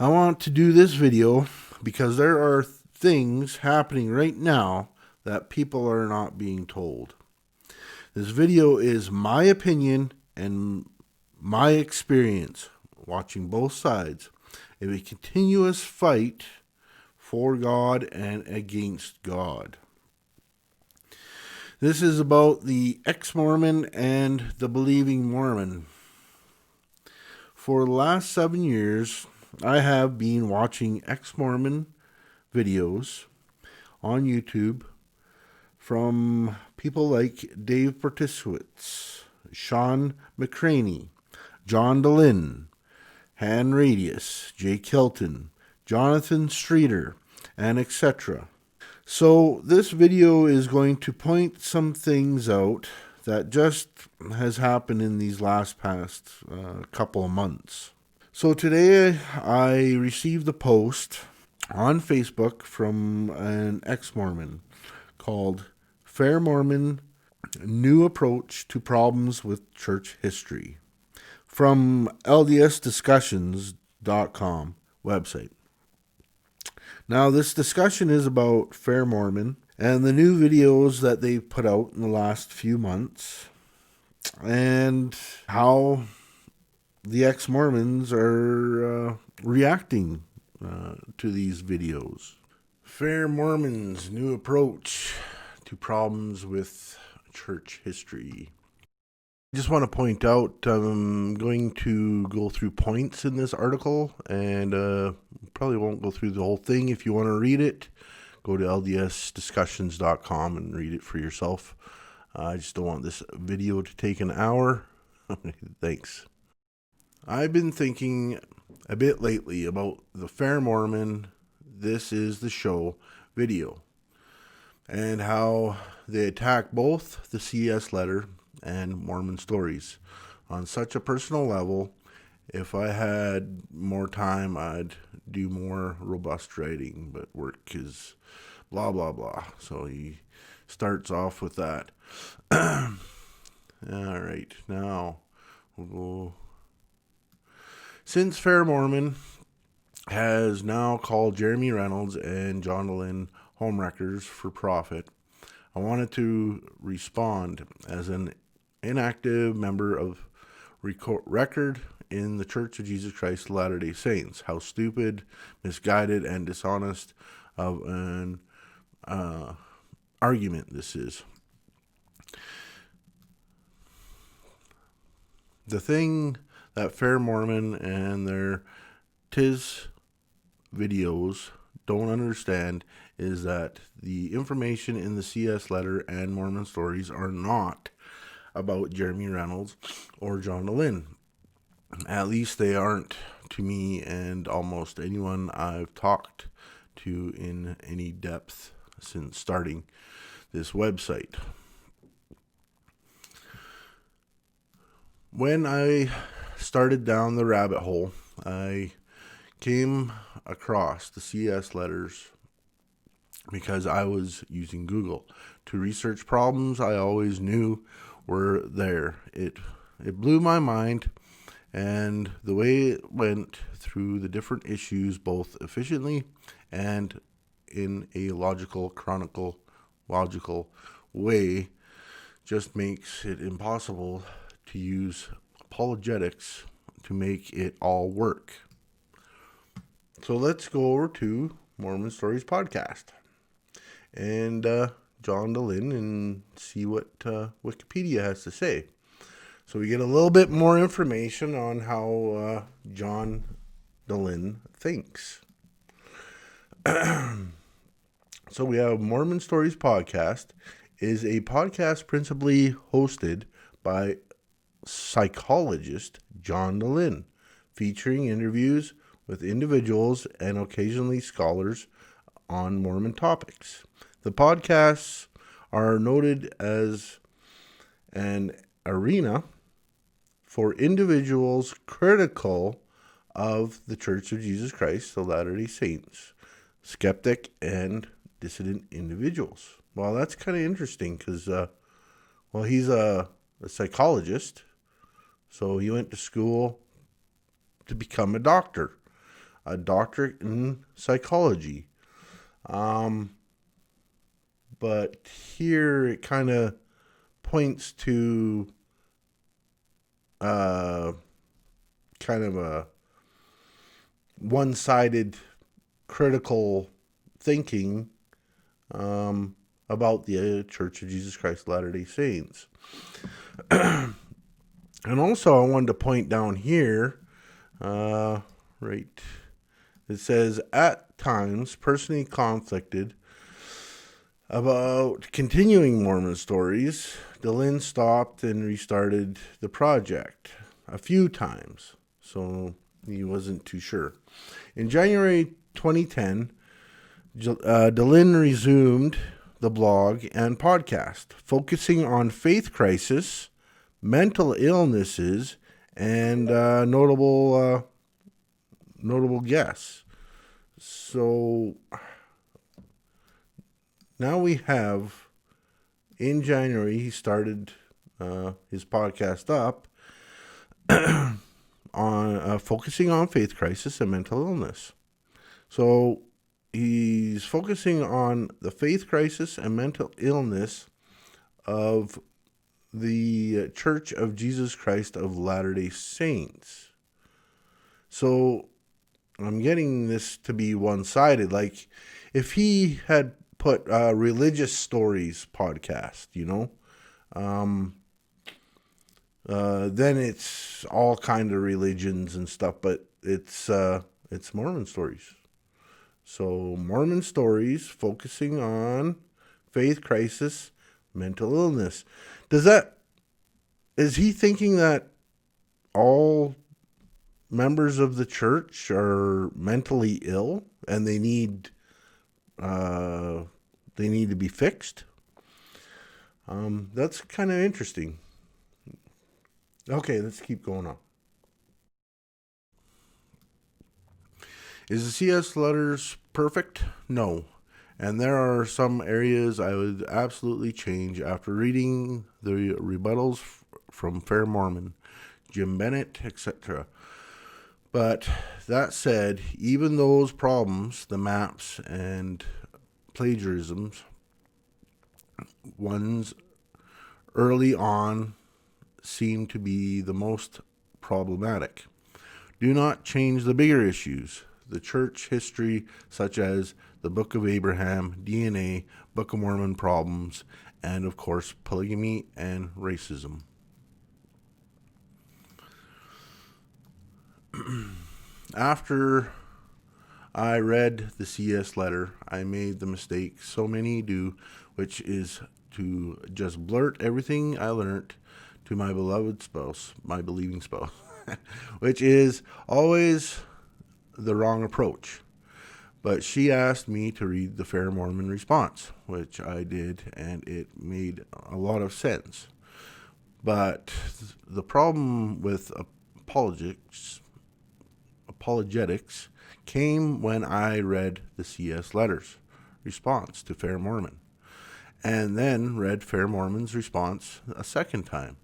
I want to do this video because there are things happening right now that people are not being told. This video is my opinion and my experience watching both sides of a continuous fight for God and against God. This is about the ex-Mormon and the believing Mormon. For the last 7 years, I have been watching ex-Mormon videos on YouTube from people like Dave Bertisiewicz, Sean McCraney, John DeLynn, Han Radius, Jay Kelton, Jonathan Streeter, and etc. So this video is going to point some things out that just has happened in these past couple of months. So today I received a post on Facebook from an ex-Mormon called Fair Mormon New Approach to Problems with Church History from ldsdiscusions.com website. Now, this discussion is about Fair Mormon and the new videos that they've put out in the last few months and how the ex-Mormons are reacting to these videos. Fair Mormon's new approach to problems with church history. I just want to point out I'm going to go through points in this article and probably won't go through the whole thing. If you want to read it, go to ldsdiscusions.com and read it for yourself. I just don't want this video to take an hour. Thanks. I've been thinking a bit lately about the Fair Mormon, This Is the Show video and how they attack both the CES letter and Mormon stories on such a personal level. If I had more time, I'd do more robust writing, but work is blah blah blah. So he starts off with that. All right, now we'll go. Since Fair Mormon has now called Jeremy Reynolds and John DeLynn homewreckers for profit, I wanted to respond as an inactive member of record in the Church of Jesus Christ of Latter-day Saints. How stupid, misguided, and dishonest of an argument this is. The thing that Fair Mormon and their TIS videos don't understand is that the information in the CS letter and Mormon stories are not about Jeremy Reynolds or John DeLynn. At least they aren't to me and almost anyone I've talked to in any depth since starting this website. When I started down the rabbit hole, I came across the CS letters because I was using Google to research problems I always knew were there. It blew my mind, and the way it went through the different issues both efficiently and in a chronological way just makes it impossible to use apologetics to make it all work. So let's go over to Mormon Stories Podcast and John DeLynn and see what Wikipedia has to say. So we get a little bit more information on how John DeLynn thinks. So we have Mormon Stories Podcast is a podcast principally hosted by psychologist John DeLynn, featuring interviews with individuals and occasionally scholars on Mormon topics. The podcasts are noted as an arena for individuals critical of the Church of Jesus Christ, the Latter-day Saints, skeptic and dissident individuals. Well, that's kind of interesting because, he's a psychologist, so he went to school to become a doctor. a doctorate in psychology. But here it kind of points to kind of a one-sided critical thinking about the Church of Jesus Christ of Latter-day Saints. And also, I wanted to point down here, right, it says, at times, personally conflicted about continuing Mormon stories, DeLynn stopped and restarted the project a few times, so he wasn't too sure. In January 2010, DeLynn resumed the blog and podcast, focusing on faith crisis, mental illnesses, and notable guests. So now we have, in January, he started his podcast up on focusing on faith crisis and mental illness. So he's focusing on the faith crisis and mental illness of the Church of Jesus Christ of Latter-day Saints. So I'm getting this to be one-sided. Like, if he had put religious stories podcast, then it's all kind of religions and stuff, but it's Mormon stories. So Mormon stories focusing on faith crisis, mental illness. Is he thinking that all members of the church are mentally ill and they need to be fixed? That's kind of interesting. Okay, let's keep going on. Is the CS letters perfect? No. And there are some areas I would absolutely change after reading the rebuttals from Fair Mormon, Jim Bennett, etc. But that said, even those problems, the maps and plagiarisms, ones early on seem to be the most problematic. Do not change the bigger issues, the church history, such as the Book of Abraham, DNA, Book of Mormon problems, and of course polygamy and racism. After I read the CS letter, I made the mistake so many do, which is to just blurt everything I learned to my beloved spouse, my believing spouse, which is always the wrong approach. But she asked me to read the Fair Mormon response, which I did, and it made a lot of sense. But the problem with apologetics came when I read the CS letters response to Fair Mormon, and then read Fair Mormon's response a second time.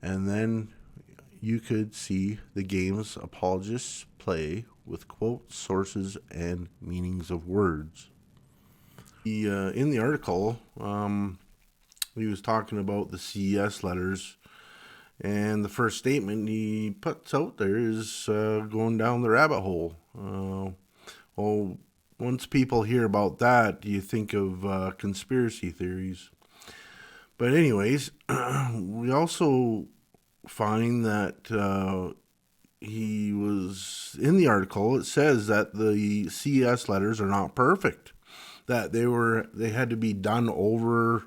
And then you could see the games apologists play with quotes, sources, and meanings of words. In the article, he was talking about the CES letters, and the first statement he puts out there is going down the rabbit hole. Well, once people hear about that, you think of conspiracy theories. But anyways, we also find that he was in the article. It says that the CES letters are not perfect, that they had to be done over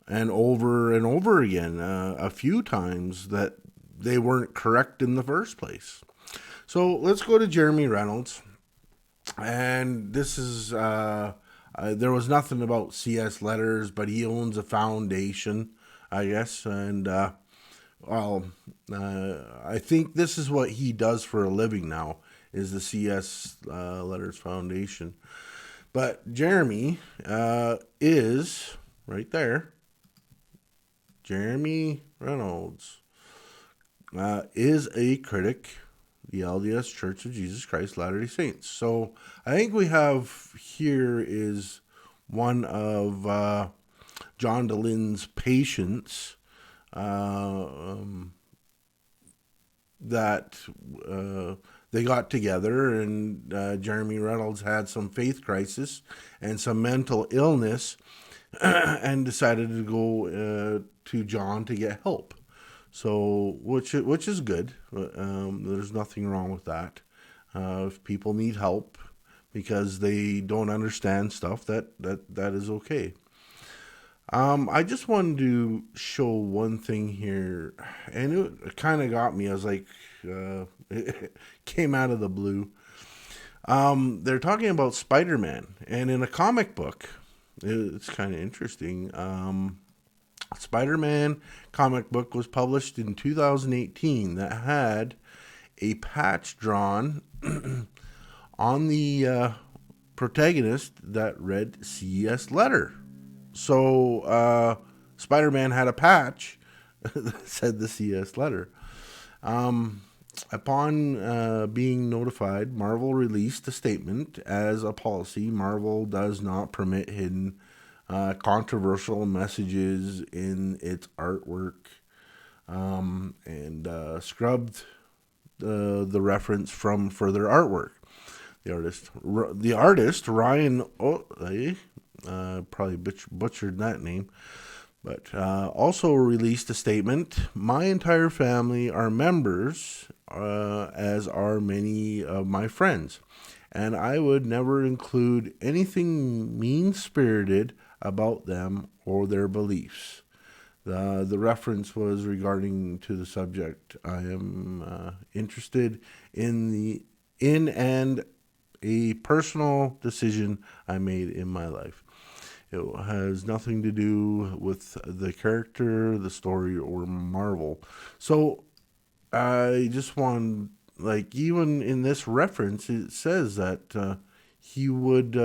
and over and over again a few times, that they weren't correct in the first place. So let's go to Jeremy Reynolds, and this is there was nothing about CS letters, but he owns a foundation, I guess, and I think this is what he does for a living now, is the CS Letters Foundation. But Jeremy is right there. Jeremy Reynolds is a critic. the LDS Church of Jesus Christ Latter-day Saints. So I think we have here is one of John DeLynne's patients that they got together, and Jeremy Reynolds had some faith crisis and some mental illness and decided to go to John to get help. So, which is good. There's nothing wrong with that. If people need help because they don't understand stuff, that is okay. I just wanted to show one thing here, and it kind of got me. I was like, it came out of the blue. They're talking about Spider-Man, and in a comic book, it's kind of interesting. Spider-Man comic book was published in 2018 that had a patch drawn on the protagonist that read CES letter. So Spider-Man had a patch that said the CES letter. Upon being notified, Marvel released a statement. As a policy, Marvel does not permit hidden controversial messages in its artwork, and scrubbed the reference from further artwork. The artist Ryan Otley, probably butchered that name, but also released a statement. My entire family are members, as are many of my friends, and I would never include anything mean-spirited about them or their beliefs. The reference was regarding to the subject. I am interested in and a personal decision I made in my life. It has nothing to do with the character, the story, or Marvel. So I just want, like, even in this reference, it says that he would,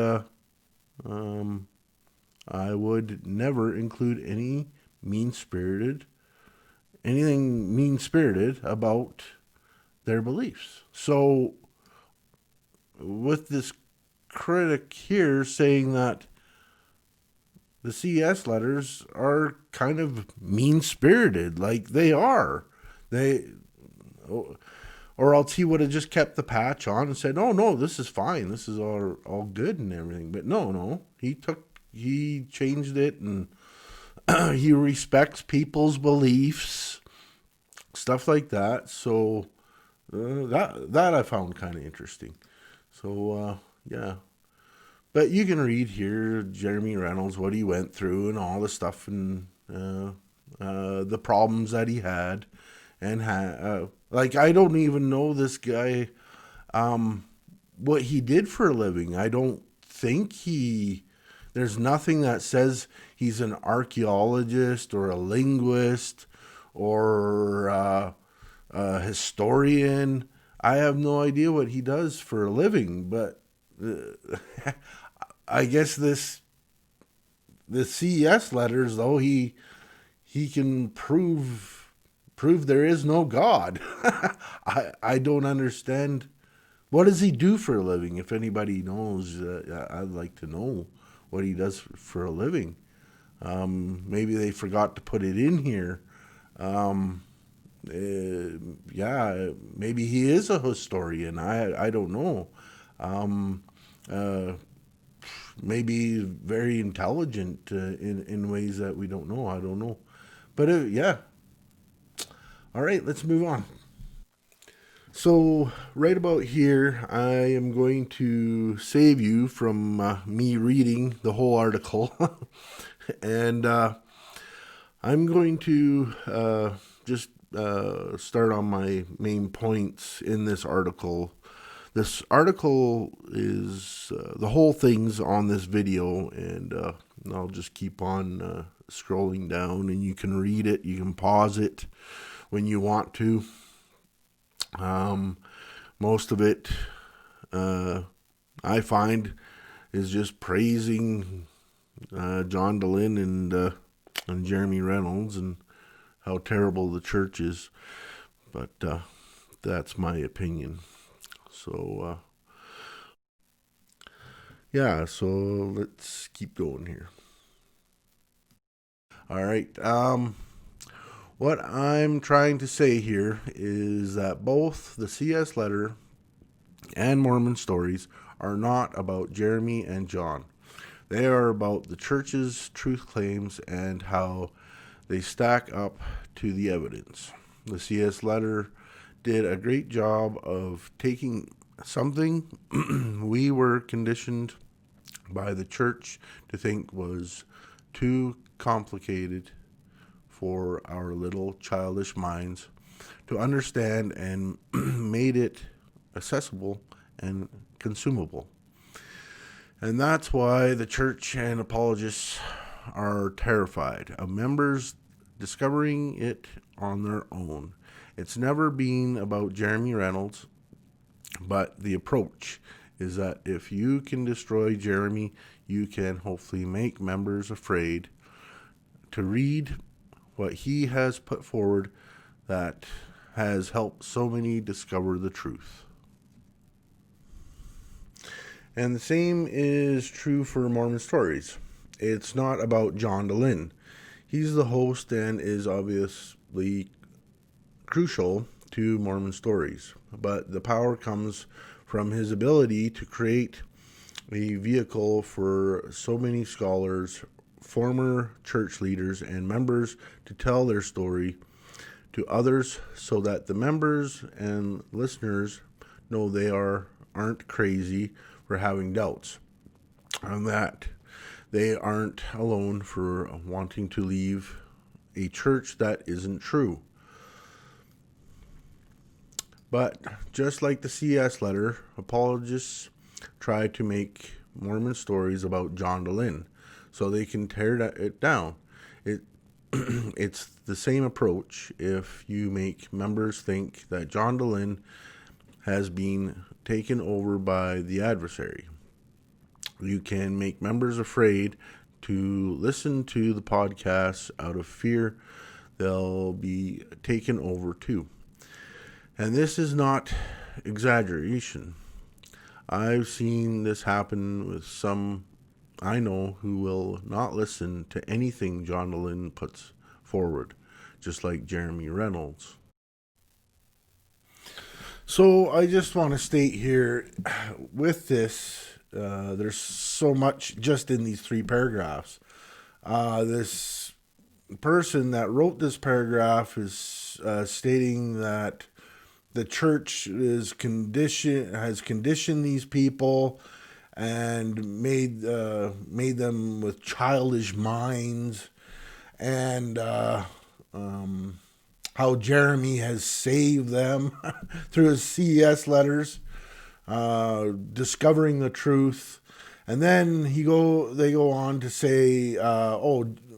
I would never include anything mean-spirited about their beliefs. So with this critic here saying that the CES letters are kind of mean-spirited, like they are. Or else he would have just kept the patch on and said, "Oh no, this is fine. This is all good and everything." But no, he changed it, and he respects people's beliefs, stuff like that. So that I found kind of interesting. So yeah. But you can read here Jeremy Reynolds, what he went through and all the stuff, and the problems that he had. And like, I don't even know this guy, what he did for a living. I don't think there's nothing that says he's an archaeologist or a linguist or a historian. I have no idea what he does for a living, but I guess the CES letters, though, he can prove there is no God. I don't understand. What does he do for a living? If anybody knows, I'd like to know what he does for a living. Maybe they forgot to put it in here. Yeah, maybe he is a historian. I don't know. Maybe very intelligent in ways that we don't know. I don't know. But yeah. All right, let's move on. So right about here, I am going to save you from me reading the whole article. And I'm going to just start on my main points in this article. This article is, the whole thing's on this video, and I'll just keep on scrolling down, and you can read it. You can pause it when you want to. Most of it, I find, is just praising John DeLynne and Jeremy Reynolds and how terrible the church is. But That's my opinion. So, yeah, so let's keep going here. All right. What I'm trying to say here is that both the CS letter and Mormon stories are not about Jeremy and John. They are about the church's truth claims and how they stack up to the evidence. The CS letter did a great job of taking something we were conditioned by the church to think was too complicated for our little childish minds to understand and made it accessible and consumable. And that's why the church and apologists are terrified of members discovering it on their own. It's never been about Jeremy Reynolds, but the approach is that if you can destroy Jeremy, you can hopefully make members afraid to read what he has put forward that has helped so many discover the truth. And the same is true for Mormon stories. It's not about John DeLynn. He's the host and is obviously crucial to Mormon stories, but the power comes from his ability to create a vehicle for so many scholars, former church leaders, and members to tell their story to others so that the members and listeners know they aren't crazy for having doubts, and that they aren't alone for wanting to leave a church that isn't true. But just like the CES letter, apologists try to make Mormon stories about John DeLynn so they can tear it down. It's the same approach if you make members think that John DeLynn has been taken over by the adversary. You can make members afraid to listen to the podcast out of fear they'll be taken over too. And this is not exaggeration. I've seen this happen with some I know who will not listen to anything John DeLynn puts forward, just like Jeremy Reynolds. So I just want to state here, with this, there's so much just in these 3 paragraphs. This person that wrote this paragraph is stating that the church has conditioned these people and made them with childish minds, and how Jeremy has saved them through his CES letters, discovering the truth. And then they go on to say,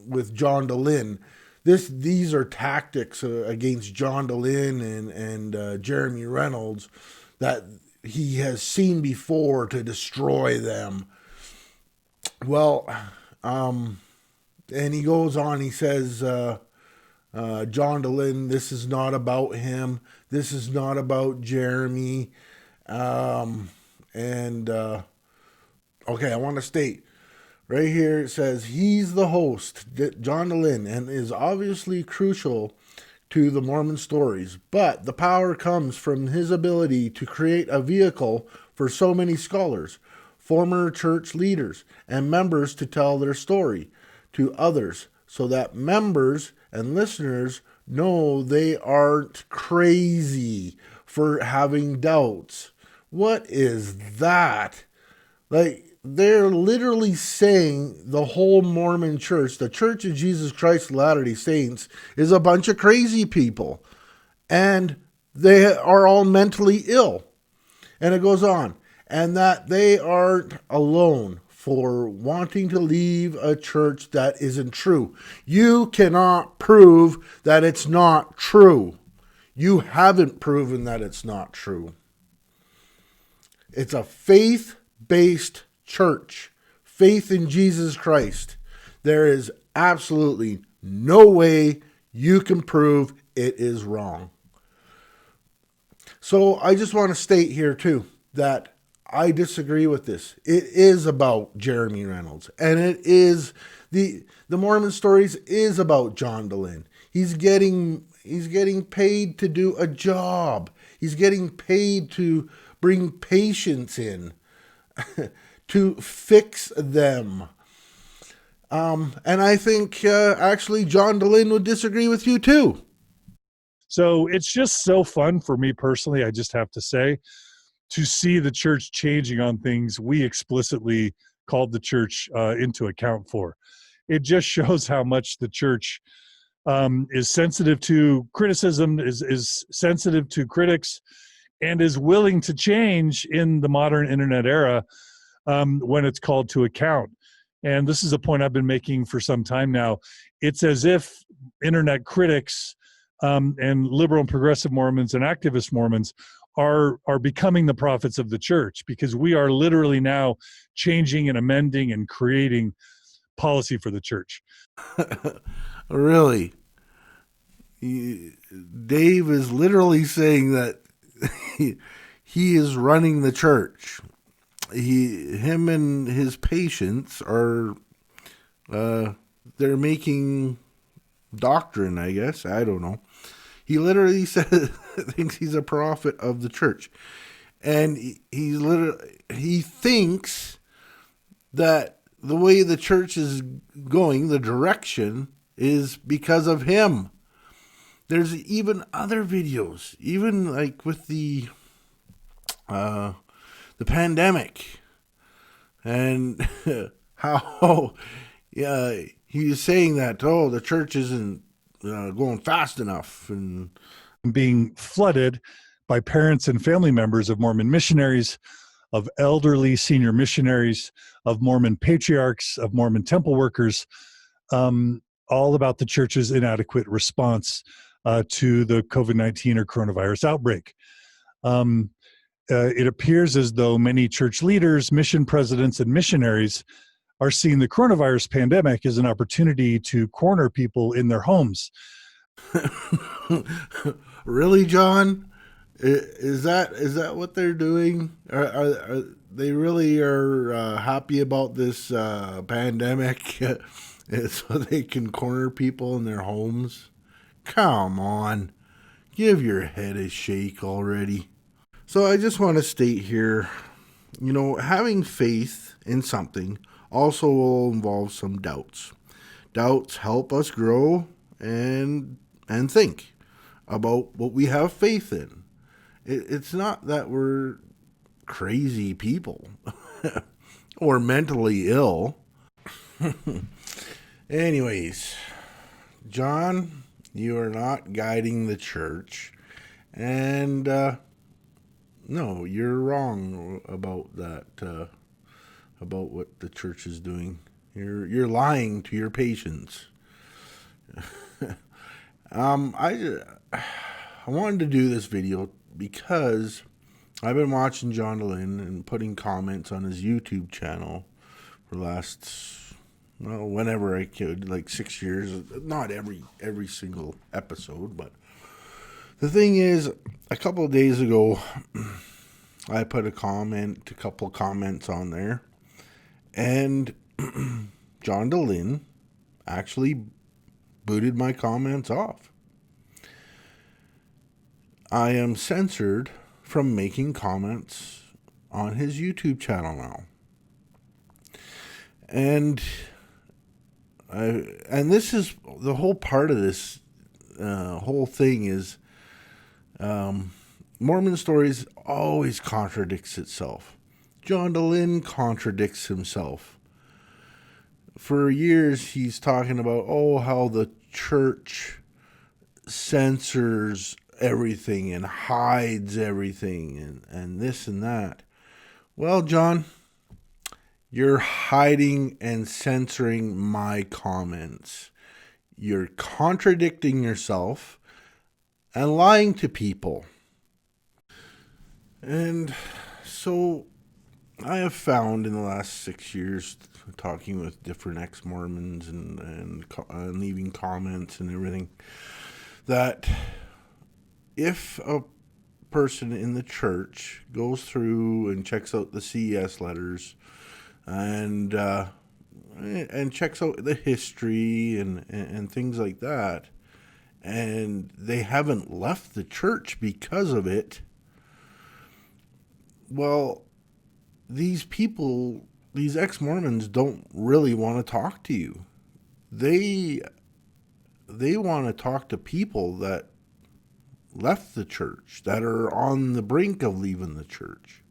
with John DeLynn, these are tactics against John DeLynn and Jeremy Reynolds that he has seen before to destroy them. Well, and he goes on, he says, John DeLynn, this is not about him. This is not about Jeremy. Okay, I want to state right here, it says he's the host, John DeLynn, and is obviously crucial to the Mormon stories, but the power comes from his ability to create a vehicle for so many scholars, former church leaders, and members to tell their story to others so that members and listeners know they aren't crazy for having doubts. What is that? Like, they're literally saying the whole Mormon church, the Church of Jesus Christ of Latter-day Saints, is a bunch of crazy people. And they are all mentally ill. And it goes on. And that they aren't alone for wanting to leave a church that isn't true. You cannot prove that it's not true. You haven't proven that it's not true. It's a faith-based church, faith in Jesus Christ. There is absolutely no way you can prove it is wrong. So I just want to state here too that I disagree with this. It is about Jeremy Reynolds, and it is the Mormon stories is about John Dehlin. He's getting paid to do a job. He's getting paid to bring patients in to fix them. And I think actually John Dehlin would disagree with you too. So it's just so fun for me personally, I just have to say, to see the church changing on things we explicitly called the church into account for. It just shows how much the church is sensitive to criticism, is sensitive to critics, and is willing to change in the modern internet era when it's called to account. And this is a point I've been making for some time now. It's as if internet critics and liberal and progressive Mormons and activist Mormons are becoming the prophets of the church, because we are literally now changing and amending and creating policy for the church. Really, Dave is literally saying that he is running the church. Him and his patients are, they're making doctrine, I guess. I don't know. He literally says thinks he's a prophet of the church, and he thinks that the way the church is going, the direction, is because of him. There's even other videos, even like with the pandemic, and how he's saying that the church isn't going fast enough, and being flooded by parents and family members of Mormon missionaries, of elderly senior missionaries, of Mormon patriarchs, of Mormon temple workers, all about the church's inadequate response to the COVID-19 or coronavirus outbreak. It appears as though many church leaders, mission presidents, and missionaries are seeing the coronavirus pandemic as an opportunity to corner people in their homes. Really, John? Is that what they're doing? Are they really are happy about this pandemic, so they can corner people in their homes? Come on, give your head a shake already. So I just want to state here, having faith in something also will involve some doubts. Doubts help us grow and think about what we have faith in. It's not that we're crazy people or mentally ill. Anyways, John, you are not guiding the church, and no, you're wrong about that. About what the church is doing. You're lying to your patients. I wanted to do this video because I've been watching John Dehlin and putting comments on his YouTube channel for the last, well, whenever I could, like 6 years. Not every single episode, but the thing is, a couple of days ago, I put a couple of comments on there, and John Dehlin actually booted my comments off. I am censored from making comments on his YouTube channel now. And this is the whole part of this whole thing is Mormon Stories always contradicts itself. John Dehlin contradicts himself. For years, he's talking about, how the church censors everything and hides everything and this and that. Well, John, you're hiding and censoring my comments. You're contradicting yourself and lying to people. And so I have found in the last 6 years, talking with different ex-Mormons and leaving comments and everything, that if a person in the church goes through and checks out the CES letters and checks out the history and things like that, and they haven't left the church because of it, well, these people, these ex-Mormons don't really want to talk to you. They want to talk to people that left the church, that are on the brink of leaving the church.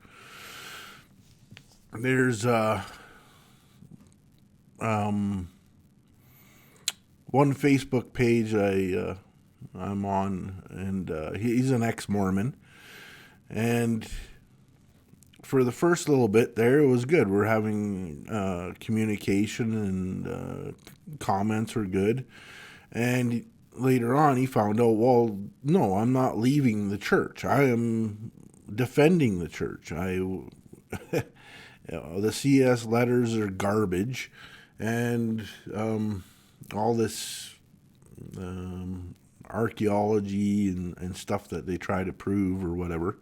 There's one Facebook page I'm on, and he's an ex-Mormon, and for the first little bit there, it was good. We're having communication, and comments were good. And later on, he found out, well, no, I'm not leaving the church. I am defending the church. The CS letters are garbage, and all this archaeology and stuff that they try to prove or whatever.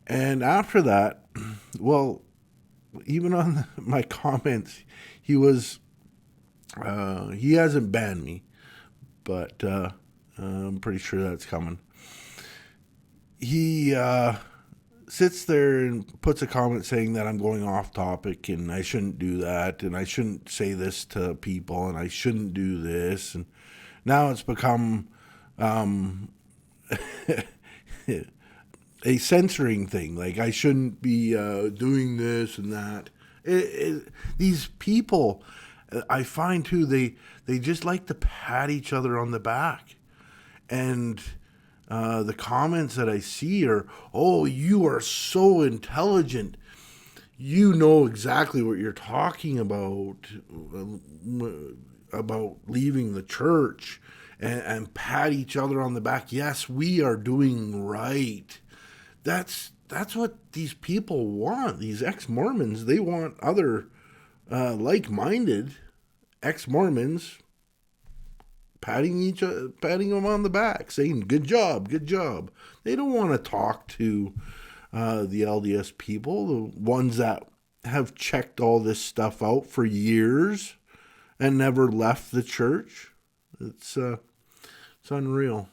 And after that, well, even on my comments, he hasn't banned me, but I'm pretty sure that's coming. He sits there and puts a comment saying that I'm going off topic and I shouldn't do that, and I shouldn't say this to people, and I shouldn't do this. And now it's become a censoring thing. Like, I shouldn't be doing this and that. These people, I find too, they just like to pat each other on the back. And the comments that I see are, oh, you are so intelligent. You know exactly what you're talking about leaving the church, and pat each other on the back. Yes, we are doing right. That's what these people want. These ex-Mormons, they want other like-minded ex-Mormons patting them on the back, saying, good job, good job. They don't want to talk to the LDS people, the ones that have checked all this stuff out for years and never left the church. It's unreal.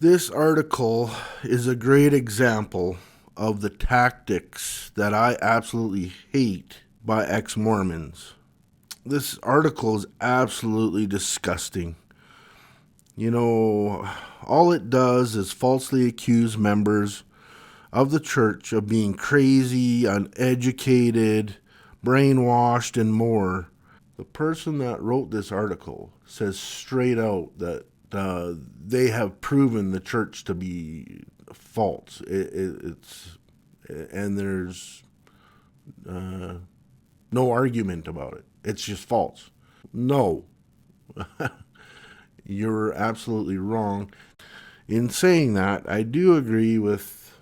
This article is a great example of the tactics that I absolutely hate by ex-Mormons. This article is absolutely disgusting. You know, all it does is falsely accuse members of the church of being crazy, uneducated, brainwashed, and more. The person that wrote this article says straight out that they have proven the church to be false. And there's no argument about it. It's just false. No, you're absolutely wrong. In saying that, I do agree with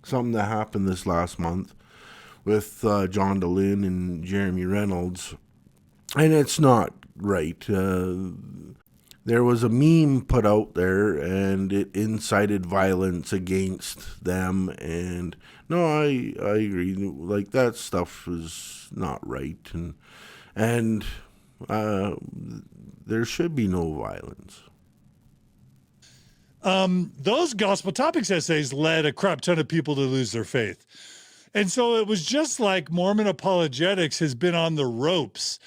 something that happened this last month with John DeLynn and Jeremy Reynolds, and it's not right. There was a meme put out there, and it incited violence against them. And no, I agree. Like, that stuff is not right, and there should be no violence. Those gospel topics essays led a crap ton of people to lose their faith. And so it was just like Mormon apologetics has been on the ropes.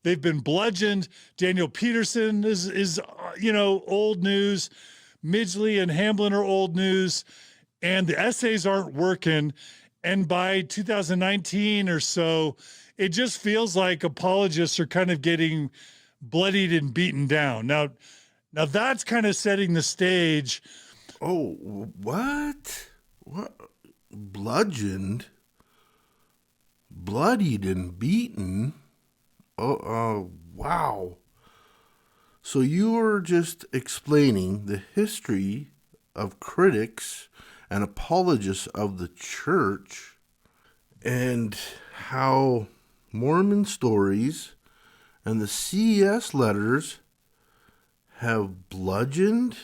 They've been bludgeoned. Daniel Peterson is old news. Midgley and Hamblin are old news. And the essays aren't working. And by 2019 or so, it just feels like apologists are kind of getting bloodied and beaten down. Now that's kind of setting the stage. Oh, what? What? Bludgeoned? Bloodied and beaten? Oh, wow. So you were just explaining the history of critics and apologists of the church, and how Mormon stories and the CES letters have bludgeoned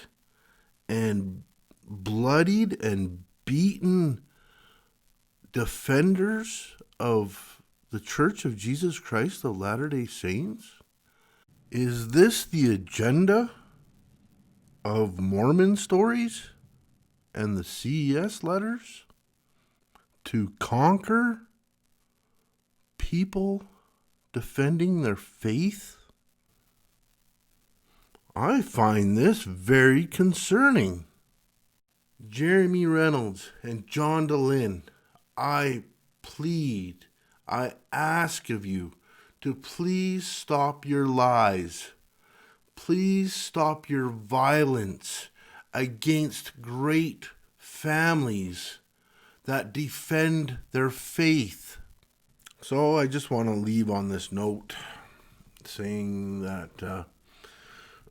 and bloodied and beaten defenders of the Church of Jesus Christ of Latter-day Saints? Is this the agenda of Mormon stories and the CES letters? To conquer people defending their faith? I find this very concerning. Jeremy Reynolds and John DeLynn, I plead, I ask of you to please stop your lies. Please stop your violence against great families that defend their faith. So I just want to leave on this note saying that,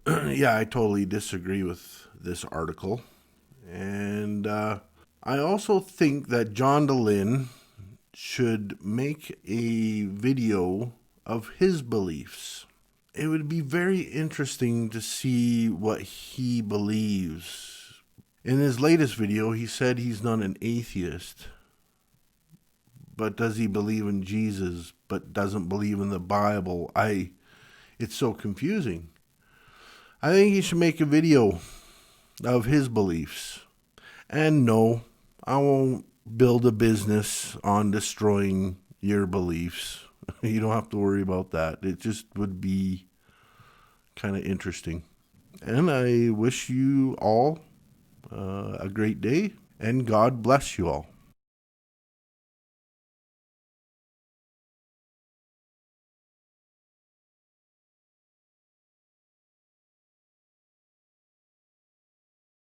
yeah, I totally disagree with this article. And I also think that John DeLynn should make a video of his beliefs. It would be very interesting to see what he believes. In his latest video, he said he's not an atheist. But does he believe in Jesus, but doesn't believe in the Bible? It's so confusing. I think he should make a video of his beliefs. And no, I won't build a business on destroying your beliefs. You don't have to worry about that. It just would be kind of interesting. And I wish you all a great day, and God bless you all.